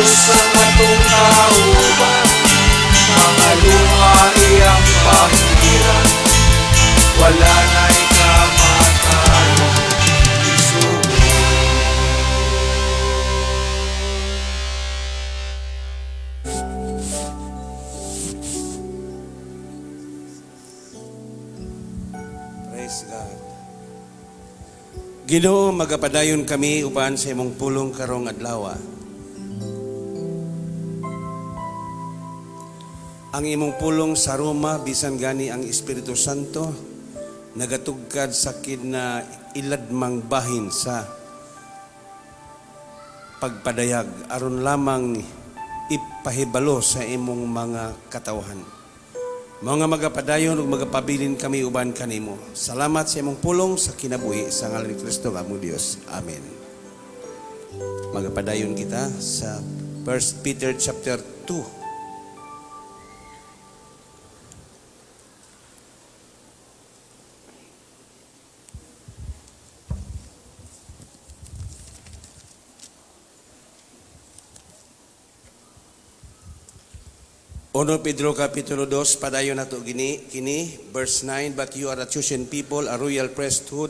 Diyos ang atong kauban, mga luha iyang pangiran, wala na'y kamatayon, isugo. Praise God. Ginoo, magapadayon kami uban sa imong pulong karong adlaw. Ang imong pulong sa Roma, bisan gani ang Espiritu Santo, nagatugkad sa na iladmang bahin sa pagpadayag, aron lamang ipahibalo sa imong mga katawhan. Mga magapadayon ug magapabilin kami uban kanimo. Salamat sa imong pulong sa kinabuhi sa ngalan ni Kristo among Dios. Amen. Magapadayon kita sa 1 Peter chapter 2. Ono Pedro Kapitulo 2, padayon nato kini, verse 9, but you are a chosen people, a royal priesthood,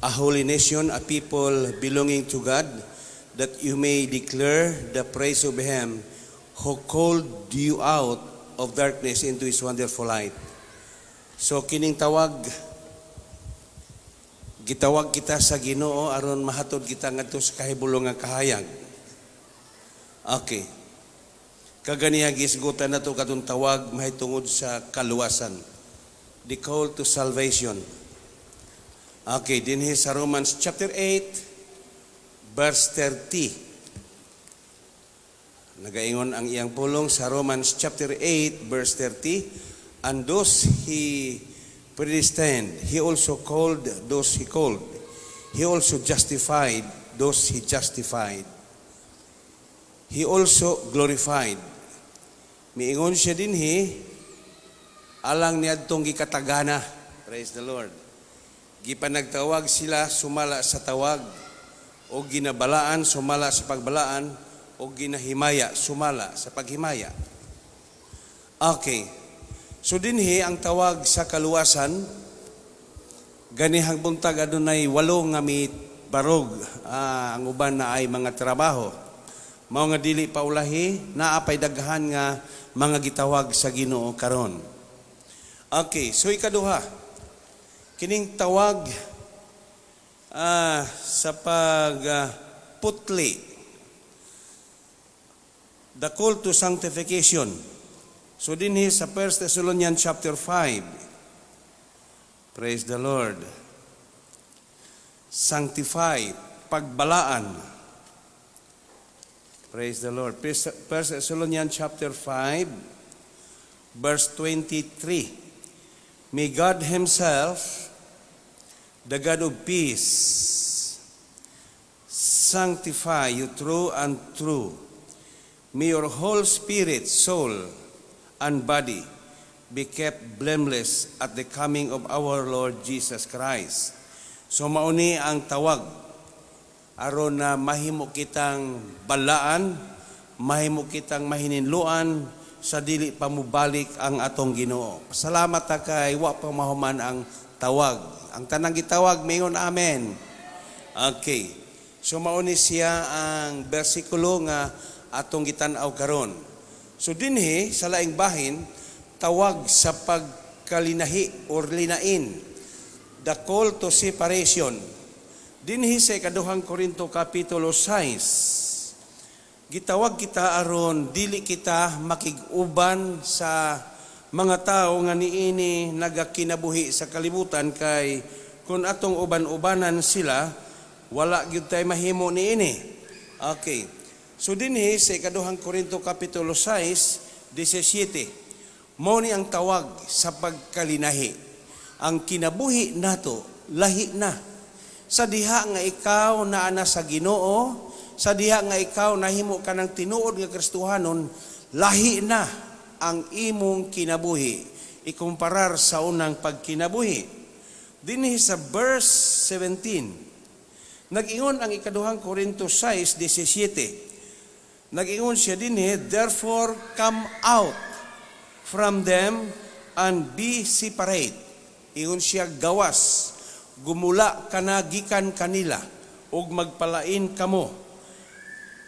a holy nation, a people belonging to God, that you may declare the praise of Him who called you out of darkness into His wonderful light. So kining tawag, gitawag kita sa Ginoo aron mahatod kita ngadto sa kahibulong nga kahayag. Okay. Kaganiya gisgutan nato katong tawag mahitungod sa kaluwasan. The call to salvation. Okay, dinhi sa Romans chapter 8 verse 30. Nagaingon ang iyang pulong sa Romans chapter 8 verse 30, and those He predestined, He also called those He called. He also justified those He justified. He also glorified. Miingon siya dinhi alang niadtong gikatagana. Praise the Lord. Gipanagtawag sila sumala sa tawag, o ginabalaan sumala sa pagbalaan, o ginahimaya sumala sa paghimaya. Okay. So dinhi ang tawag sa kaluwasan, ganihang buntag adunay 8 nga barog, ang uban na ay mga trabaho. Mao nga dili paulahi, naapay daghan nga mga gitawag sa Ginoo karon. Okay, so ikaduha. Kining tawag sa putli. The call to sanctification. So dinhi sa 1 Thessalonians chapter 5. Praise the Lord. Sanctify, pagbalaan. Praise the Lord. 1 Thessalonians chapter 5, verse 23. May God Himself, the God of peace, sanctify you true and true. May your whole spirit, soul, and body be kept blameless at the coming of our Lord Jesus Christ. So mauni ang tawag aron na mahimo kitang balaan, mahimo kitang mahininluan sa dili pa mubalik ang atong Ginoo. Salamat ta kay wa pa mahuman ang tawag. Ang tanang gitawag mayon amen. Okay. So mauni siya ang bersikulo nga atong gitan-aw karon. So dinhi sa laing bahin tawag sa pagkalinahi or linain. The call to separation. Dinhi sa ikaduhang Korinto Kapitulo 6, gitawag kita aron dili kita makig-uban sa mga tao nga niini nagakinabuhi sa kalibutan, kay kung atong uban-ubanan sila, wala gyud tay mahimo niini. Okay. So dinhi sa ikaduhang Korinto Kapitulo 6, 17, mao ni ang tawag sa pagkalinahi. Ang kinabuhi nato lahi na. Sa diha nga ikaw naana sa Ginoo, sa diha nga ikaw nahimo ka ng tinuod nga Kristohanon, lahi na ang imong kinabuhi ikumparar sa unang pagkinabuhi. Dinhi sa verse 17, nag-ingon ang ikaduhang Korinto 6:17, Nag-ingon siya dinhi, therefore come out from them and be separate. Ingon siya, gawas, gumula ka na gikan kanila, ug magpalain kamo.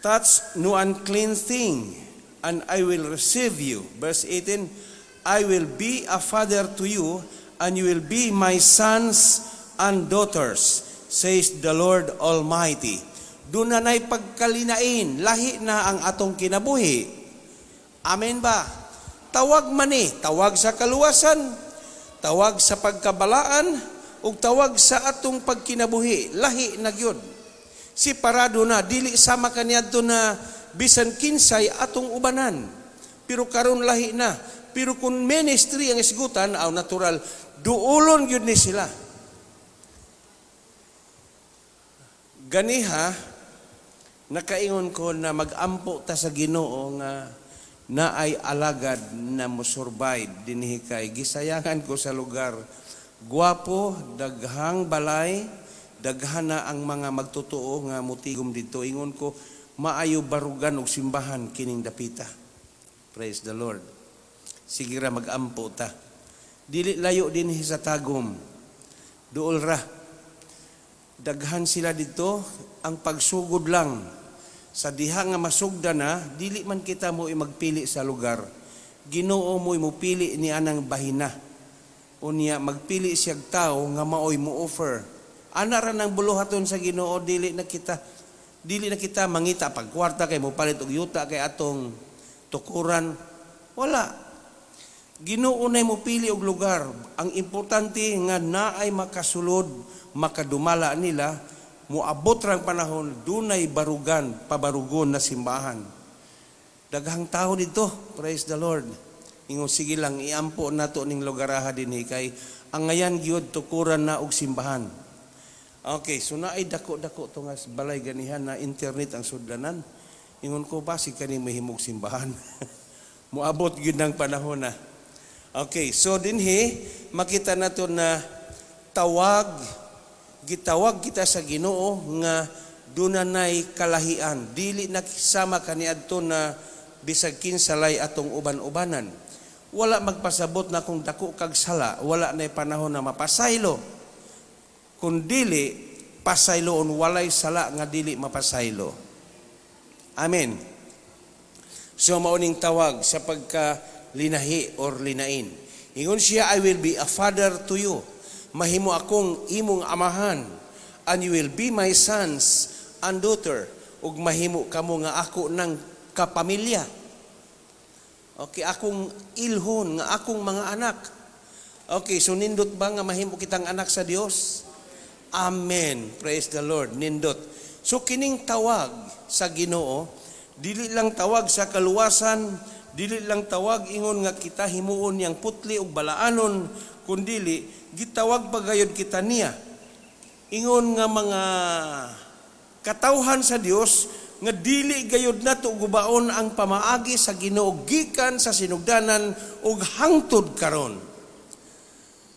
Touch no unclean thing, and I will receive you. Verse 18, I will be a father to you, and you will be my sons and daughters, says the Lord Almighty. Doon na na'y pagkalinain, lahi na ang atong kinabuhi. Amen ba? Tawag man tawag sa kaluwasan, tawag sa pagkabalaan, ug tawag sa atong pagkinabuhi, lahi na gyud. Si parado na, dili sama kaniadto na bisan kinsay atong ubanan. Pero karon lahi na. Pero kung ministry ang isgutan, aw natural, duulon gyud ni sila. Ganiha, nakaingon ko na magampo ta sa Ginoo nga na ay alagad na mo-survive dinhi kay gisayangan ko sa lugar. Guwapo, daghang balay, daghan na ang mga magtotoo nga mutigom dito. Ingon ko, maayo barugan og simbahan kining dapita. Praise the Lord. Sige ra magampo ta. Dili layo dinhi sa tagom. Duol ra. Daghan sila dito, ang pagsugod lang. Sa diha nga masugda na, dili man kita mo magpili sa lugar. Ginoo mo pili ni anang bahina. Unya magpili siyag tao nga maoy mo offer. Ana ra nang buluhaton sa Ginoo, dili na kita mangita pag kwarta kay mo palit og yuta kay atong tukuran. Wala. Ginoo na mo pili og lugar. Ang importante nga naay makasulod, makadumala nila, muabot rang panahon, dunay barugan, pabarugon na simbahan. Daghang tao dito, praise the Lord. Ingon, sige lang, iampo nato ning lugaraha dinhi kay ang ngayan gyud tukuran na og simbahan. Okay, so naay dako-dako to nga balay ganihan na internet ang sudlanan. Ingon ko, basig kani mahimog simbahan. Muabot gyud ng panahon na. Okay, so dinhi makita nato na gitawag kita sa Ginoo nga dunanay kalahian. Dili nakisama kaniadto na bisag kinsalay atong uban-ubanan. Wala magpasabot na kung dako kag sala, wala nay panahon na mapasaylo. Kung dili pasayloon, walay sala nga dili mapasaylo. Amen. So mauning tawag sa pagkalinahi or linain. Ingon siya, I will be a father to you. Mahimo akong imong amahan, and you will be my sons and daughter. Ug mahimo kamo nga ako ng kapamilya. Okay, akong ilhon nga akong mga anak. Okay, so nindot ba nga mahimo kitang anak sa Dios? Amen. Praise the Lord. Nindot. So kining tawag sa Ginoo, dili lang tawag sa kaluwasan, dili lang tawag ingon nga kita himuon yang putli ug balaanon, kundili gitawag pagayod kita niya. Ingon nga mga katawhan sa Dios nga dili gayud nato gubaon ang pamaagi sa Ginoo gikan sa sinugdanan ug hangtod karon.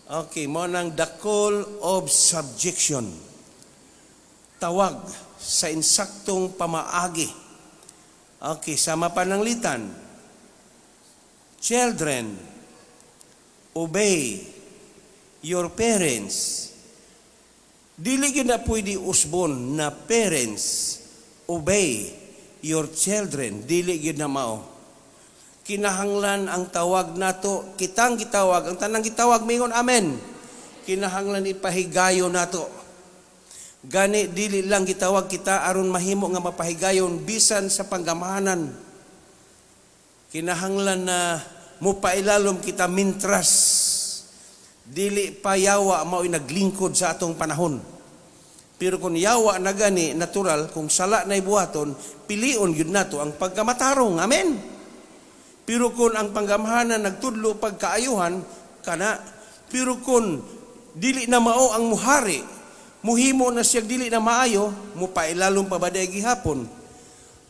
Okay, mo nang the call of subjection. Tawag sa insaktong pamaagi. Okay, sama pananglitan. Children, obey your parents. Dili gyud na pwede usbon na parents, obey your children. Dili gyud na mao. Kinahanglan ang tawag nato, kitang gitawag, ang tanang gitawag mingon amen. Kinahanglan ipahigayo nato. Gani dili lang gitawag kita aron mahimo nga mapahigayon bisan sa panggamahanan. Kinahanglan na mupailalom kita mintras. Dili pa yawa mao'y naglingkod sa atong panahon. Pero kung yawa na gani, natural, kung sala na'y buhaton, pilion yun nato ang pagkamatarong. Amen? Pero kung ang panggamahanan nagtudlo pagkaayuhan, kana. Pero kung dili na mao ang muhari, muhimo na siya dili na maayo, mupailalom pa ba day gihapon.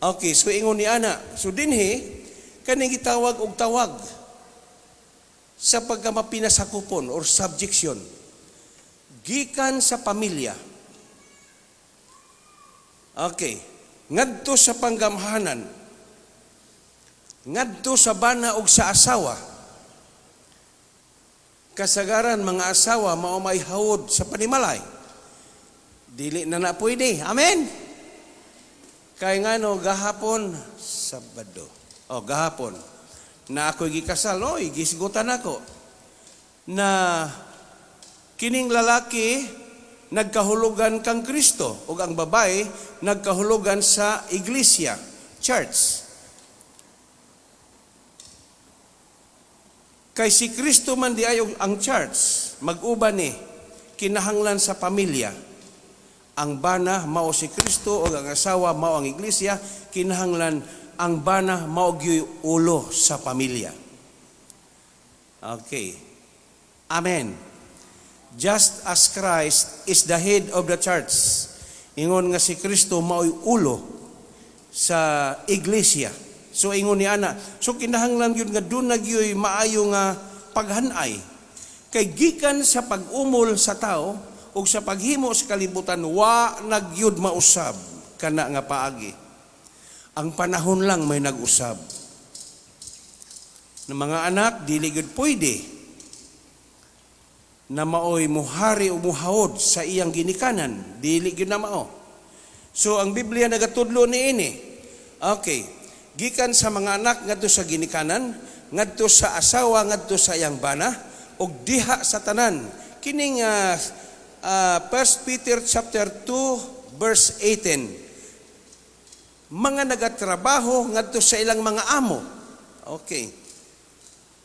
Okay, so ingon ni ana. So dinhi, kaning gitawag og tawag sa pagkamapinasakupon or subjection gikan sa pamilya. Okay, ngadto sa panggamhanan ngadto sa bana ug sa asawa. Kasagaran mga asawa mao may hawod sa panimalay. Dili na pwede. Amen. Kay ngano gahapon Sabado. Gahapon na ako gikasal, gisigutan ako na kining lalaki nagkahulugan kang Kristo ug ang babae nagkahulugan sa iglesia, church. Kay si Kristo man di ayo ang church, mag-uban ni kinahanglan sa pamilya. Ang bana mao si Kristo o ang asawa mao ang iglesia, kinahanglan ang bana mao gyud ulo sa pamilya. Okay. Amen. Just as Christ is the head of the church, ingon nga si Kristo mao'y ulo sa iglesia. So ingon ni ana, so kinahanglan gyud nga doon nagyoy maayo nga paghanay. Kay gikan sa pag-umol sa tao ug sa paghimo sa kalibutan wa nagyud mausab kana nga paagi. Ang panahon lang may nag-usab. Na mga anak dili gyud pwede na maoy muhari o muhawod sa iyang ginikanan, dili gyud na mao. So ang Biblia nagatudlo niini. Okay. Gikan sa mga anak ngadto sa ginikanan, ngadto sa asawa, ngadto sa iyang bana, ug diha sa tanan. Kining 1 Peter chapter 2 verse 18. Mga nagatrabaho ngadto sa ilang mga amo. Okay.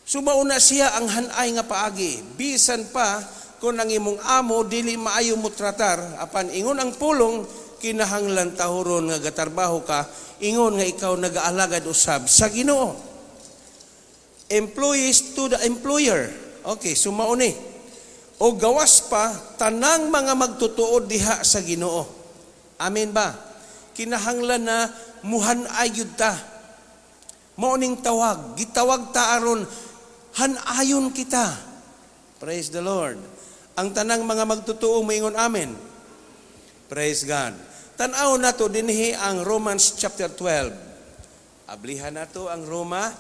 So mauna siya ang hanay nga paagi. Bisan pa kung ang imong amo dili maayo mo tratar, apan ingon ang pulong kinahanglan tahuron nga gatarbaho ka, ingon nga ikaw nagaalagad usab sa Ginoo. Employees to the employer. Okay, so mauni. O gawas pa tanang mga magtutuod diha sa Ginoo. Amen ba? Kinahanglan na muhanay gyud ta. Mauning tawag, gitawag ta aron hanayon kita. Praise the Lord. Ang tanang mga magtutuo moingon amen. Praise God. Tan-aw nato dinhi ang Romans chapter 12. Ablihan nato ang Roma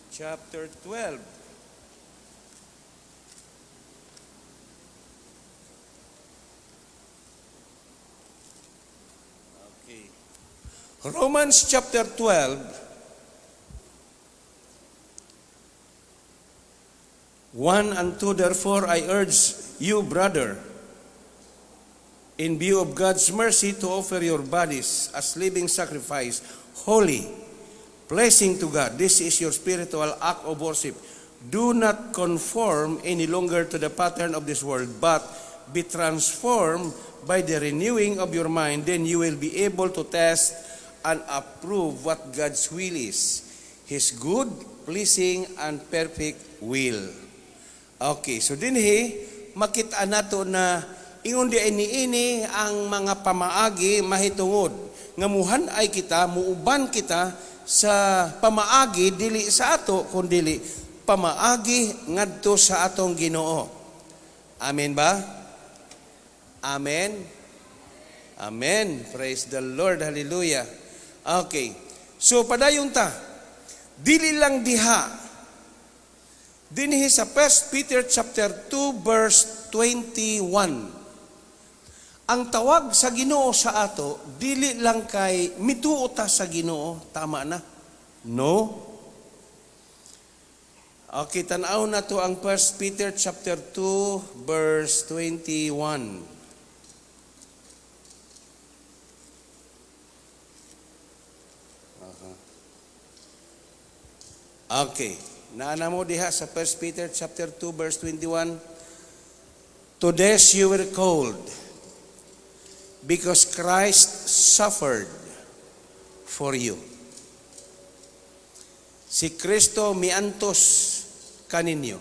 chapter 12. Okay. Romans chapter 12 1 and 2, therefore I urge you, brother, in view of God's mercy, to offer your bodies as living sacrifice, holy, pleasing to God. This is your spiritual act of worship. Do not conform any longer to the pattern of this world, but be transformed by the renewing of your mind. Then you will be able to test and approve what God's will is, His good, pleasing, and perfect will. Okay, so dinhi makita nato na ingon di ini ang mga pamaagi mahitungod nga muhanay kita, muuban kita sa pamaagi dili sa ato kundi pamaagi ngadto sa atong Ginoo. Amen ba? Amen. Amen. Praise the Lord. Hallelujah. Okay. So padayon ta. Dili lang diha dinhi sa 1 Peter chapter 2 verse 21. Ang tawag sa Ginoo sa ato dili lang kay mituo ta sa Ginoo, tama na? No. Okay, tan-aw na to ang 1 Peter chapter 2 verse 21. Okay. Naana mo diha sa 1 Peter chapter 2 verse 21. To this you were called, because Christ suffered for you. Si Kristo miantos kaninyo.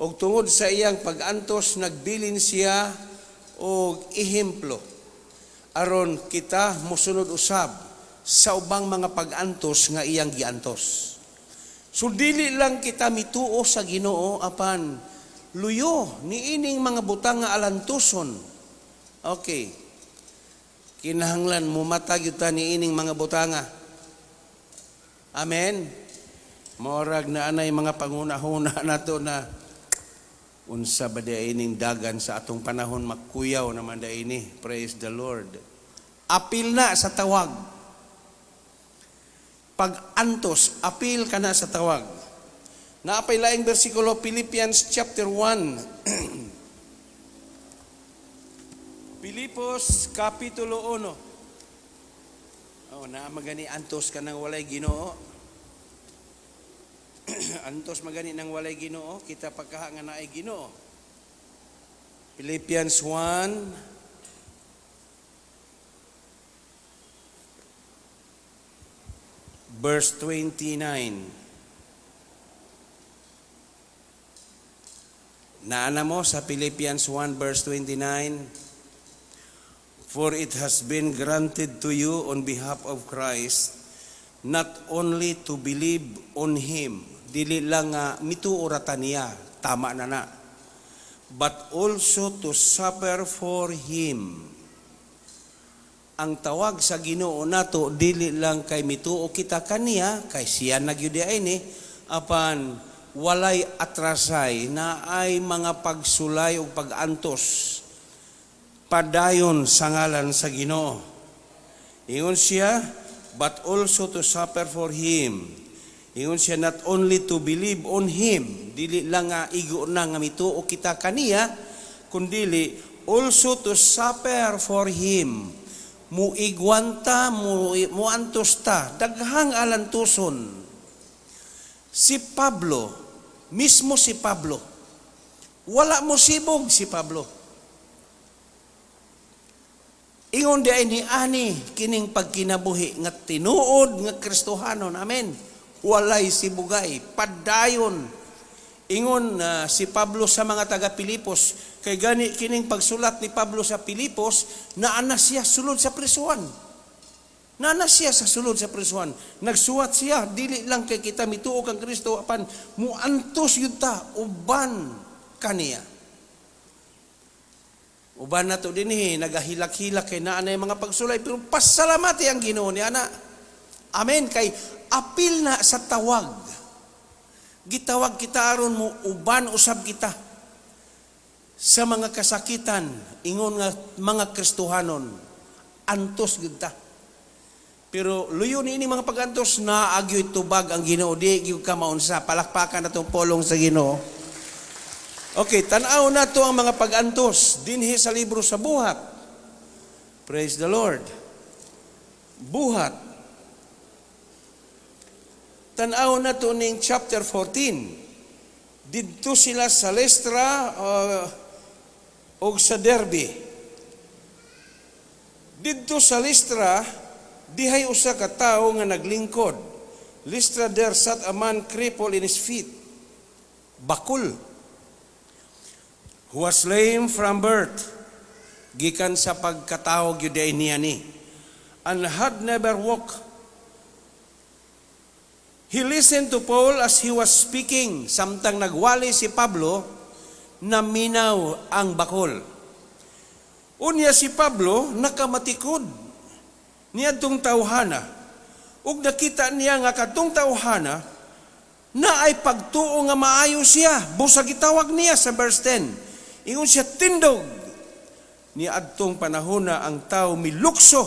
Og tungod sa iyang pag-antos nagbilin siya og ehemplo aron kita mosunod usab sa ubang mga pag-antos nga iyang giantos. So dili lang kita mituo sa Ginoo apan luyo niining mga butang nga alantuson. Okay. Kinahanglan mumatag yuta niining mga butanga. Amen. Morag na anay mga pangunahuna nato na unsa ba ining dagan sa atong panahon magkuyaw naman ini. Praise the Lord. Apil na sa tawag. Pag-antos, apil ka na sa tawag. Naapay laing bersikulo, Philippians chapter 1. Pilipos kapitulo 1. Na magani antos ka nang walay Ginoo. Antos magani nang walay Ginoo, kita pagkaha nga naay Ginoo. Philippians 1 verse 29. Naana mo sa Philippians 1 verse 29. For it has been granted to you on behalf of Christ not only to believe on Him, dili lang nga mituuratan niya, tama na, but also to suffer for Him. Ang tawag sa Ginoo nato, dili lang kay mituo kita kaniya, kay siya nagyudi ini, apan walay atrasay na ay mga pagsulay o pag-antos padayon sa ngalan sa Ginoo. Ingon siya, but also to suffer for Him. Ingon siya, not only to believe on Him, dili lang nga igo na nga mituo kita kaniya, kundili also to suffer for Him. Muigwanta, muantosta, daghang alantuson. Si Pablo, mismo si Pablo, wala mo sibog si Pablo. Ingon di ay ni ani kining pagkinabuhi nga tinuod nga Kristohanon. Amen. Walay sibugay, padayon. Ingon si Pablo sa mga taga Pilipos, kay gani kining pagsulat ni Pablo sa Pilipos, naana siya sulod sa prisuhan. Naana siya sa sulod sa prisuhan. Nagsuwat siya, dili lang kay kita mituo kang Kristo, apan muantos yun ta, uban kaniya. Uban na to din nagahilak-hilak kay naanay mga pagsulay, pero pasalamati ang Ginoo ni ana. Amen. Kay apil na sa tawag. Gitawag kita aron mo, uban usab kita sa mga kasakitan, ingon nga mga Kristohanon, antos gud ta. Pero luyo ni ini mga pagantos na agyoy tubag ang Ginoo, di gyud ka maunsa, palakpakan natong polong sa Ginoo. Okay, tanaw na to ang mga pag-antos dinhi sa libro sa Buhat. Praise the Lord. Buhat. Tanaw na to ning chapter 14. Didto sila sa Lystra o sa Derbe. Didto sa Lystra, dihay usa ka tawo nga naglingkod. Lystra there sat a man crippled in his feet. Bakul. Who was lame from birth, gikan sa pagkatao gyuday niya ni, and had never walked. He listened to Paul as he was speaking. Samtang nagwali si Pablo, naminaw ang bakol. Unya si Pablo nakamatikod niadtong tawhana, ug nakita niya nga kadtong tawhana na ay pagtuo nga maayo siya. Busa gitawag niya sa verse 10. Ingon siya, tindog. Ni adtong panahon na ang tao milukso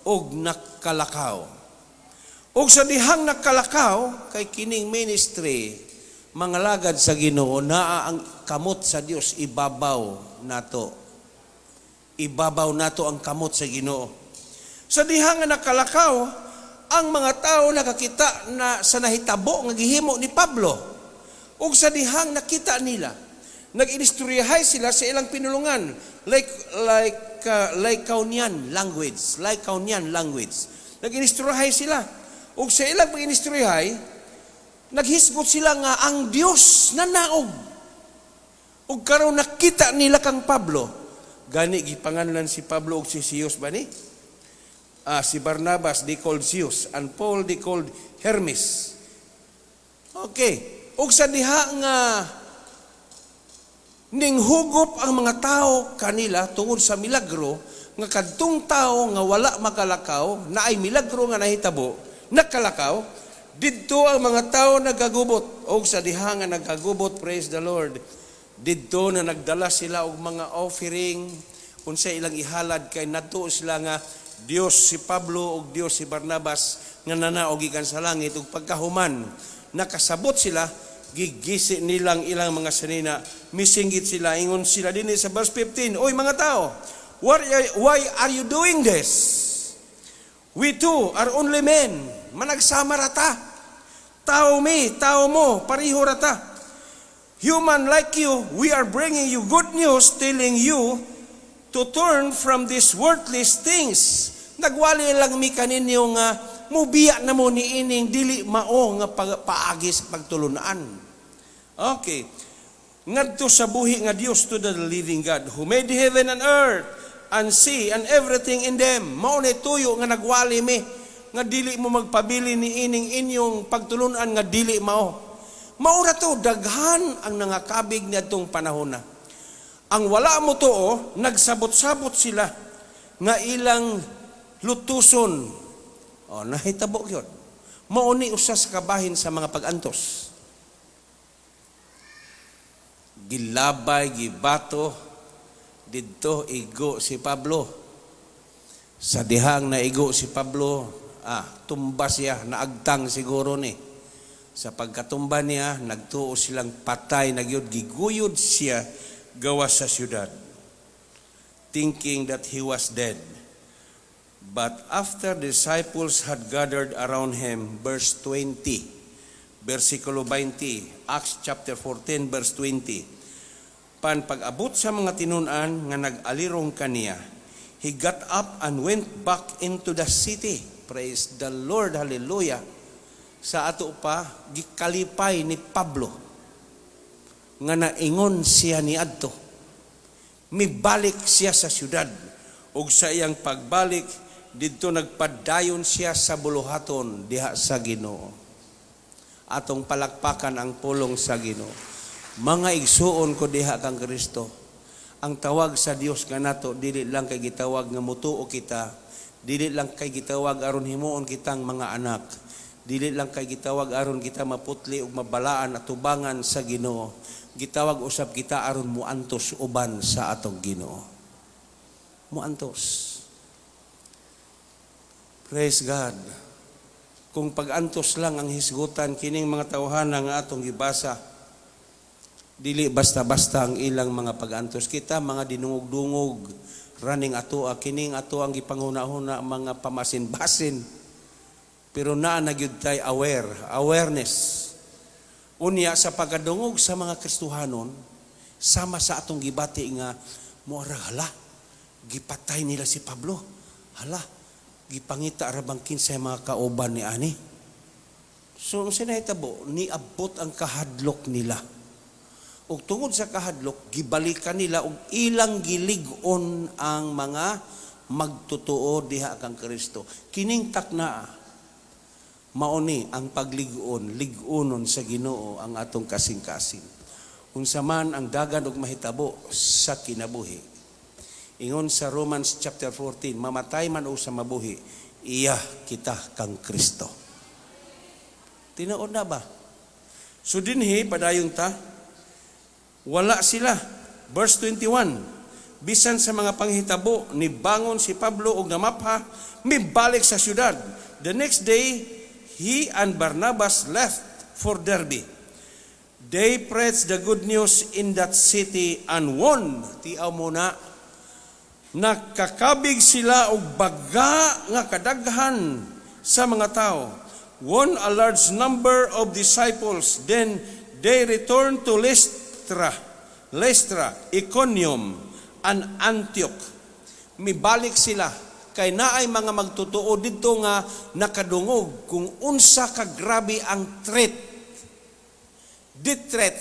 og nakalakaw. Og sa dihang nakalakaw, kay kining ministry, mga lagad sa Ginoo, naa ang kamot sa Dios ibabaw nato. Ibabaw nato ang kamot sa Ginoo. Sa dihang nga nakalakaw, ang mga tao nakakita na sa nahitabo nga gihimo ni Pablo. Og sa dihang nakita nila, nag-inistoryahay sila sa ilang pinulungan, like Kaunian language. Nag-inistoryahay sila. Ug sa ilang pag-inistoryahay, naghisgot sila nga ang Dios nanaog. Ug karon nakita nila kang Pablo. Gani gipanganlan si Pablo ug si Zeus ba ni? Si Barnabas they called Zeus and Paul they called Hermes. Okay. Ug sa diha nga ning hugop ang mga tao kanila tungod sa milagro nga kadtong tao nga wala makalakaw na ay milagro nga nahitabo nakalakaw, Didto ang mga tao nagkagubot, o sa diha nga nagkagubot, praise the Lord. Didto na nagdala sila og mga offering, unsa ilang ihalad kay nadto sila nga Dios si Pablo ug Dios si Barnabas nga nanaog gikan sa langit, ug pagkahuman nakasabot sila, gigisi nilang ilang mga sanina, misinggit sila, ingon sila dinhi sa verse 15, "Oy mga tao, why are you doing this? We too are only men. Managsama rata. Tao mo, pariho rata. Human like you, we are bringing you good news, telling you to turn from these worthless things." Nagwali lang mi kaninyo nga mubiya na mo ni ining dili mao nga paagi sa pagtulunan. Okay. Ngadto sa buhi nga Dios to the living God who made heaven and earth and sea and everything in them. Mao ni tuyo nga nagwali mi nga dili mo magpabili ni ining inyong pagtulunan nga dili mao. Maura to, daghan ang nangakabig niadtong panahon na. Ang wala mo to, nagsabot-sabot sila nga ilang lutuson. O, nahitabo yun. Mauni usa sa kabahin sa mga pagantos. Gilabay, gibato, didto igo si Pablo. Sa dihang naigo si Pablo, tumba siya, naagtang siguro ni. Sa pagkatumba niya, nagtuo silang patay, giguyod siya gawas sa syudad, thinking that he was dead. But after the disciples had gathered around him, verse 20, versikulo 20, Acts chapter 14, verse 20, pag-abot sa mga tinunan nga nag-alirong kaniya, he got up and went back into the city. Praise the Lord, hallelujah. Sa ato pa, gikalipay ni Pablo nga naingon siya ni adto. Mibalik siya sa syudad, ug sa iyang pagbalik didto nagpadayon siya sa buluhaton diha sa Ginoo. Atong palakpakan ang pulong sa Ginoo. Mga igsuon ko diha kang Kristo, ang tawag sa Dios nga nato dili lang kay gitawag nga mutuo kita, dili lang kay gitawag aron himuon kitang mga anak, dili lang kay gitawag aron kita maputli ug mabalaan at tubangan sa Ginoo. Gitawag usab kita aron muantos uban sa atong Ginoo. Muantos. Praise God. Kung pag-antos lang ang hisgutan kining mga tawhana nga atong gibasa, dili basta-basta ang ilang mga pag-antos. Kita mga dinungog-dungog, running atoa, kining ato ang gipanghuna-huna mga pamasin-basin. Pero naa na gyud tay awareness. Unya sa pagkadungog sa mga Kristohanon, sama sa atong gibati nga, moara hala, gipatay nila si Pablo. Hala, gipangita arabang kinsay mga kauban ni ani. So, ang sinahitabo, niabot ang kahadlok nila. Ug tungod sa kahadlok, gibalikan nila ug ilang gilig-on ang mga magtutuo diha kang Kristo. Kining takna, mauni ang pagligon, ligunon sa Ginoo ang atong kasing-kasing. Unsa man ang dagan ug mahitabo sa kinabuhi. Ingon sa Romans chapter 14, mamatay man o sa mabuhi, iya kita kang Kristo. Tinuod na ba? So dinhi padayon ta, wala sila. Verse 21, bisan sa mga panghitabo, nibangon si Pablo og namapha, mibalik sa syudad. The next day, he and Barnabas left for Derbe. They preached the good news in that city and won. Tiaw mo na, nakakabig sila og baga nga kadaghan sa mga tao. Won a large number of disciples. Then they returned to Lystra, Iconium, and Antioch. Mibalik sila. Kay naay mga magtutuo dito nga nakadungog kung unsa ka grabe ang threat. The threat.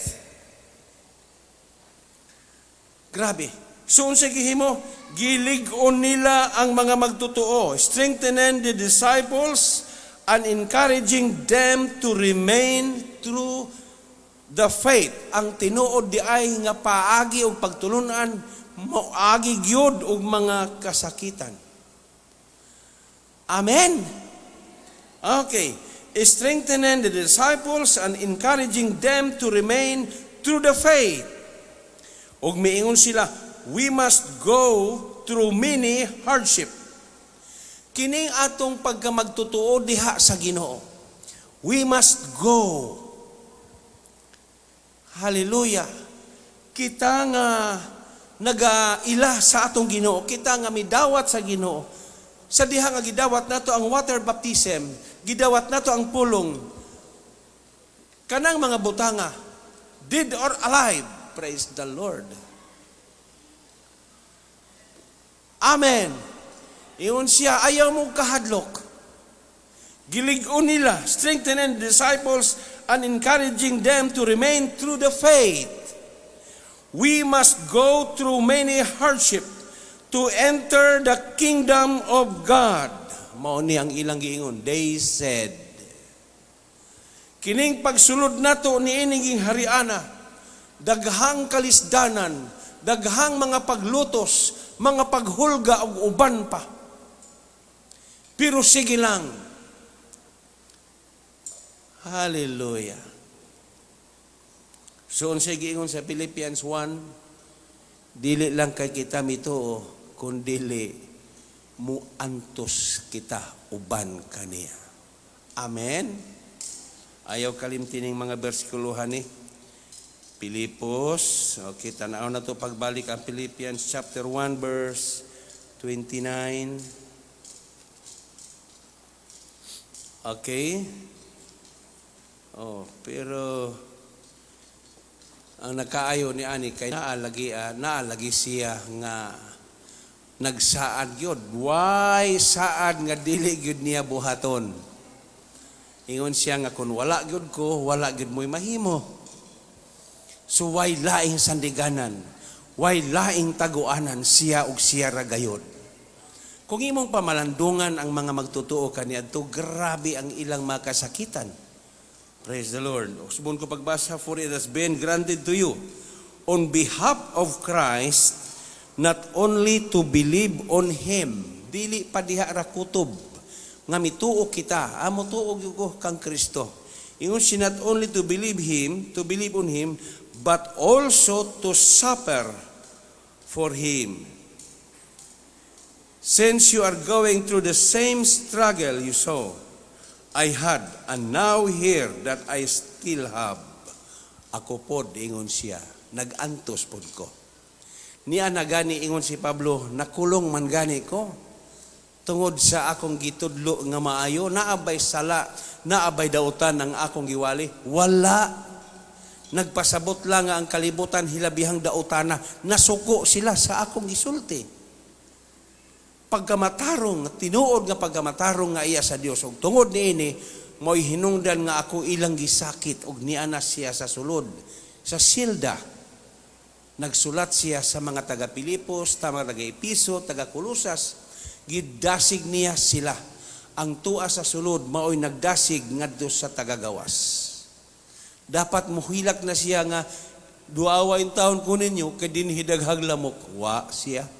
Grabe. So unsa gihimo? Gilig-on nila ang mga magtutuo, strengthening the disciples and encouraging them to remain true the faith. Ang tinuod di ay nga paagi og pagtulunan, moagi gyud og mga kasakitan. Amen. Okay. strengthening the disciples and encouraging them to remain through the faith. Ug miingon sila, we must go through many hardship. Kining atong pagkamagtutuo diha sa Ginoo. We must go. Hallelujah. Kita nga nagaila sa atong Ginoo, kita nga midawat sa Ginoo. Sa diha nga gidawat nato ang water baptism, gidawat nato ang pulong. Kanang mga butanga, dead or alive, praise the Lord. Amen. Iyon siya, ayaw mong kahadlok. Gilig-on nila, strengthening the disciples and encouraging them to remain through the faith. We must go through many hardship to enter the kingdom of God. Mao ni ang ilang giingon, they said. Kining pagsulod nato ni iniging hariana, daghang kalisdanan, daghang mga paglutos, mga paghulga og uban pa. Pero sige lang. Hallelujah. So, unsay giingon sa Philippians 1, dili lang kay kita mituo, kundili muantos kita uban kaniya. Amen. Ayaw kalimtining mga bersikulohan ni Pilipos. Okay, tanaw na to pagbalik ang Philippians chapter 1 verse 29. Okay. Pero ang nakaayo ni ani kay naalagi siya nga nagsaad gyud. Why saad nga dili gyud niya buhaton? Ingon siya nga kun wala gyud ko, wala gyud mo'y mahimo. So why laing sandiganan? Why laing taguanan siya ug siya ra gayud? Kung imong pamalandungan ang mga magtutuo kaniadto, grabe ang ilang makasakitan. Praise the Lord. Subon ko pagbasa, for it has been granted to you on behalf of Christ not only to believe on Him. Dili pa diha ra kutob nga mituo kita. Amo tuo ko kang Kristo. Ingon siya not only to believe on Him, but also to suffer for Him. Since you are going through the same struggle you saw, I had, and now here that I still have. Ako pod, ingon siya, nagantos pod ko. Niya na gani, ingon si Pablo, nakulong man gani ko. Tungod sa akong gitudlo nga maayo, naabay sala, naabay dautan ang akong giwali. Wala. Nagpasabot lang nga ang kalibutan, hilabihang dautana, nasuko sila sa akong gisulti. Pagkamatarong, tinuod nga pagkamatarong nga iya sa Dios. Og tungod niini, mo'y hinungdan nga ako ilang gisakit og niana siya sa sulod. Sa silda, nagsulat siya sa mga taga-Pilipos, mga taga-Episo, taga-Kulusas, gidasig niya sila. Ang tua sa sulod, mao'y nagdasig ngadto sa taga-gawas. Dapat muhilak na siya nga, duawain taon ko ninyo, kadinhidaghag lamok. Wa siya.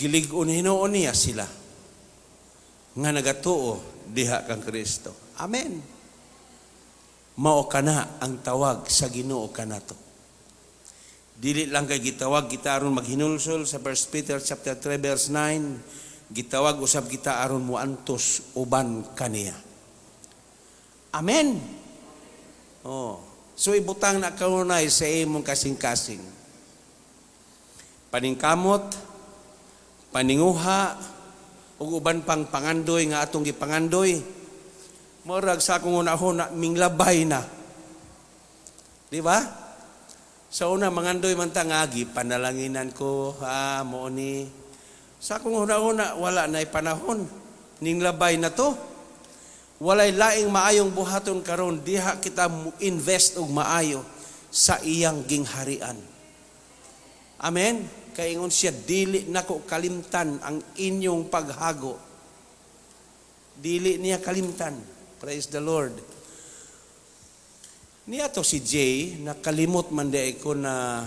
Gilig-on hinoon niya sila nga nagatuo diha kang Kristo. Amen. Mao kana ang tawag sa Ginoo kanato. Dili lang kay gitawag kita aron maghinulsol sa 1 Peter chapter 3 verse 9, gitawag usab kita aron muantos uban kaniya. Amen. So ibutang na kanunay sa imong kasing-kasing. Paningkamot, paninguha, ug uban pang pangandoy nga atong gipangandoy. Murag sa akong una-una, minglabay na. Di ba? Sa una, mangandoy man tangagi, panalanginan ko, mo ni. Sa akong una-una, wala na'y panahon. Ninglabay na to. Walay laing maayong buhaton karon, diha kita invest og maayo sa iyang gingharian. Amen? Kaingon siya, dili nako kalimtan ang inyong paghago. Dili niya kalimtan. Praise the Lord. Niya to si Jay, nakalimot man di ko na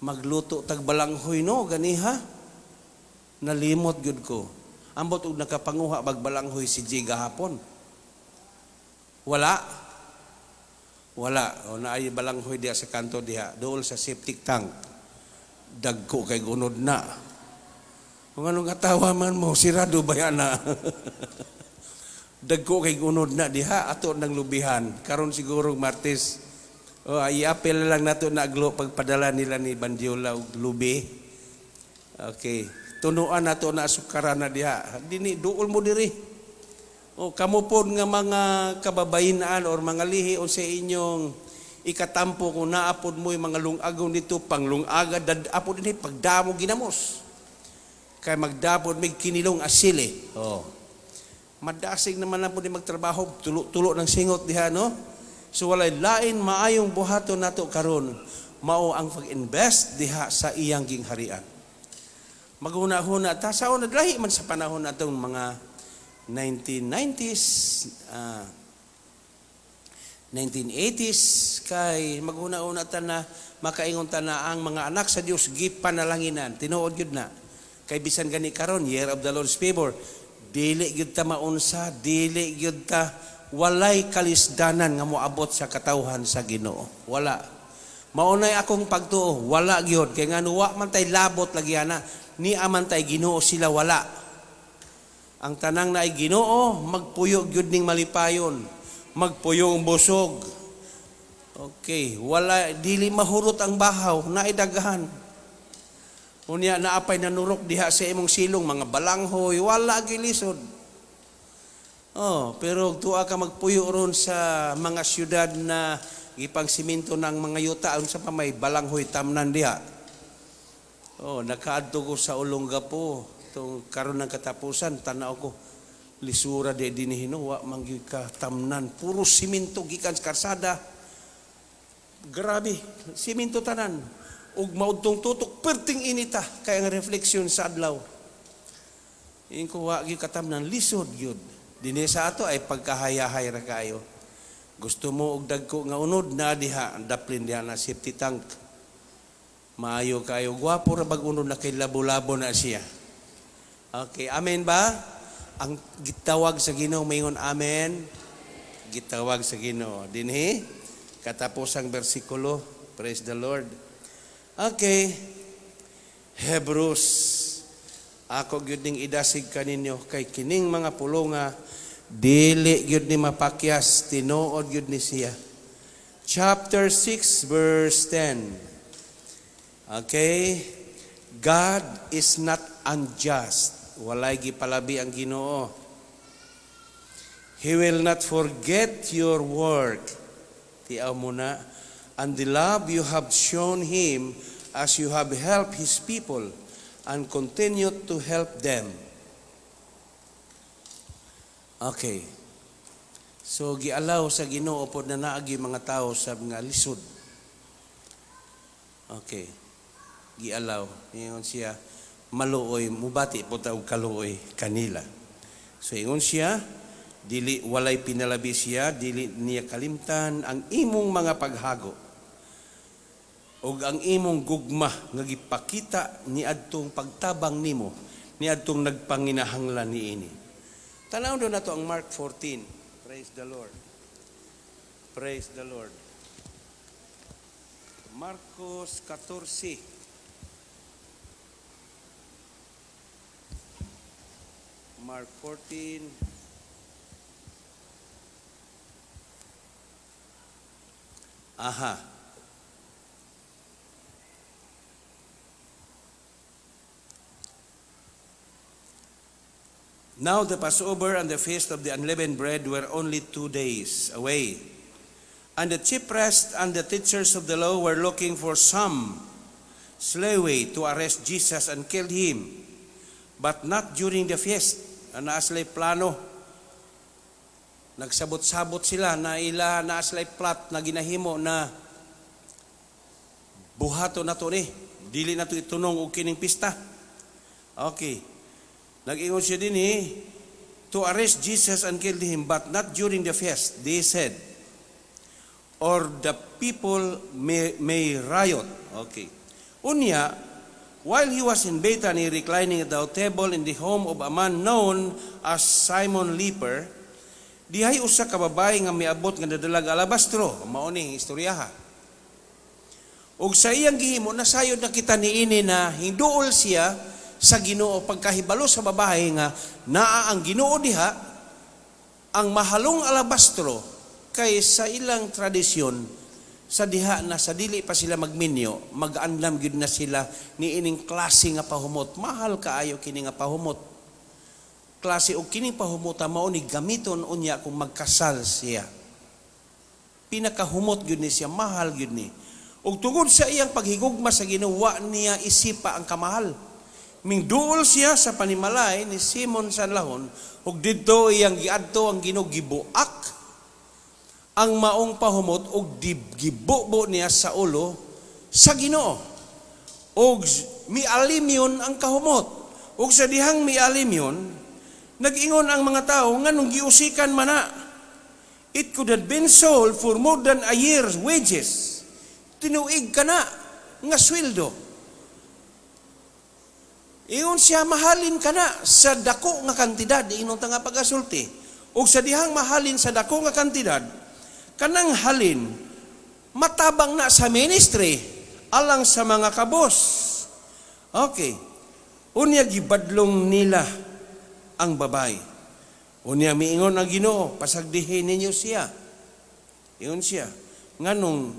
magluto tagbalanghoy no, ganiha. Nalimot gud ko. Ambot og nakapanguha bagbalanghoy si J gahapon. Wala. O naay balanghoy diha sa kanto diha, dool sa septic tank. Dagko kay gunod na. Kung anong katawa man mo, sirado ba yan na? Dagko kay gunod na diha, ato ng lubihan. Karon siguro Martes, i-apel lang nato na aglo pagpadala nila ni Bandiola og lubi. Okay. Tunuan nato na sukaran na diha. Dini, duol mo diri. Kamo po nga mga kababainaan or mga lihi o sa inyong ikatampo kung naapod mo yung mga lungagaw nito, panglungaga, dadapod din pagdamo ginamos. Kaya magdapod may kinilong asili. Madasig naman na po din magtrabaho, tulo ng singot diha, no? So walay lain maayong buhaton nato karon, mao ang pag-invest diha sa iyang gingharian. Maghuna-huna ta sa una lahi man sa panahon natong mga 1990s, 1980s, kay maghuna-una ta na makaingon ta na ang mga anak sa Dios gipanalanginan. Tinuod gyud na. Kay bisan gani karon, Year of the Lord's Favor, dili gyud ta maunsa, dili gyud ta walay kalisdanan nga moabot sa katawhan sa Ginoo. Wala. Maunay akong pagtuo, wala gyud kay ngano wa man tay labot lagi ana, ni aman tay Ginoo sila wala. Ang tanang na ay Ginoo, magpuyo gyud ning malipayon, magpuyo ang busog. Okay, wala dili mahurot ang bahaw, naidagahan. Unya naapay nanurok diha sa imong silong mga balanghoy, wala gilisod. Pero tuwa ka magpuyo ron sa mga syudad na ipang siminto ng mga yuta unsa pa may balanghoy tamnan diha. Nakaadto ko sa Olongapo, tong karon ng katapusan, tanaw ko lisura de dinihino wa manggi ka tamnan, puro siminto gikan sa karsada. Grabe, siminto tanan. Ug maudtong tutok perting inita kay ang refleksyon sa adlaw. Ingko wa gyud katamnan lisod gyud. Dinhi sa ato ay pagkahayahay ra kayo. Gusto mo og dagko nga unod na diha, ang daplin diha na safety tank. Maayo kayo, gwapo ra bag unod na kay labo-labo na siya. Okay, amen ba? Ang gitawag sa Ginoo mayngon amen. Gitawag sa Ginoo. Dinhi katapusang bersikulo. Praise the Lord. Okay. Hebrews. Ako gyud ning idasig kaninyo kay kining mga pulonga dili gyud ni mapakyas, tinuod gyud ni siya. Chapter 6 verse 10. Okay? God is not unjust. Walay gipalabi ang Ginoo. He will not forget your work. Tiaw mo na. And the love you have shown Him as you have helped His people and continue to help them. Okay. So, gialaw sa Ginoo po na naagi mga tao sa mga lisod. Okay. Gialaw. Ingon siya, maluoy, mubati po taog kaluoy kanila. So, ingon siya, dili walay pinalabi siya, dili niya kalimtan ang imong mga paghago. O ang imong gugma nga gipakita ni adtong pagtabang nimo, ni adtong nagpanginahanglan niini. Tanaw do nato ang Mark 14. Praise the Lord. Praise the Lord. Marcos 14. Mark 14. Aha. Now the Passover and the feast of the unleavened bread were only 2 days away. And the chief priests and the teachers of the law were looking for some sly way to arrest Jesus and kill him, but not during the feast. Naaslay plano. Nagsabot-sabot sila na ila naaslay plot na ginahimo na buhato na to ni. Dili na to itunong og kining pista. Okay. Nag-ingon siya din to arrest Jesus and kill him, but not during the feast, they said. Or the people may riot. Okay. Unya, While he was in Bethany reclining at the table in the home of a man known as Simon Leper, dihay usa ka babae nga miabot nga nadalag alabastro, mao ni istoryaha. Ug sa iyang gihimo nasayod na kita niini na hinduol siya sa Ginoo pagkahibalo sa babae nga naa ang Ginoo diha ang mahalong alabastro kay sa ilang tradisyon sa diha na sa dili pa sila magminyo, mag-anlam gyud na sila ni ining klase nga pahumot. Mahal kaayo kini nga pahumot. Klase og kining pahumot mao ni gamiton unya kung magkasal siya. Pinakahumot gyud ni siya, mahal gyud ni. Ug tungod sa iyang paghigugma sa Ginoo, wa niya isipa ang kamahal. Mingduol siya sa panimalay ni Simon Sanlahon ug didto iyang giadto ang Ginoo gibuak ang maong pahumot og gibubo niya sa ulo sa Ginoo. Og mialim yun ang kahumot. Og sa dihang mialim yun, nag-ingon ang mga tao nganong giusikan man na. It could have been sold for more than a year's wages. Tinuig ka na nga sweldo. Ingon siya, mahalin ka na sa dako nga kantidad, ingon ta nga pag-asulti. Og sa dihang mahalin sa dako nga kantidad, kanang halin, matabang na sa ministry, alang sa mga kabos. Okay. Unya gibadlong nila ang babae. Unya miingon ang Ginoo, pasagdihin ninyo siya. Ingon siya, nganong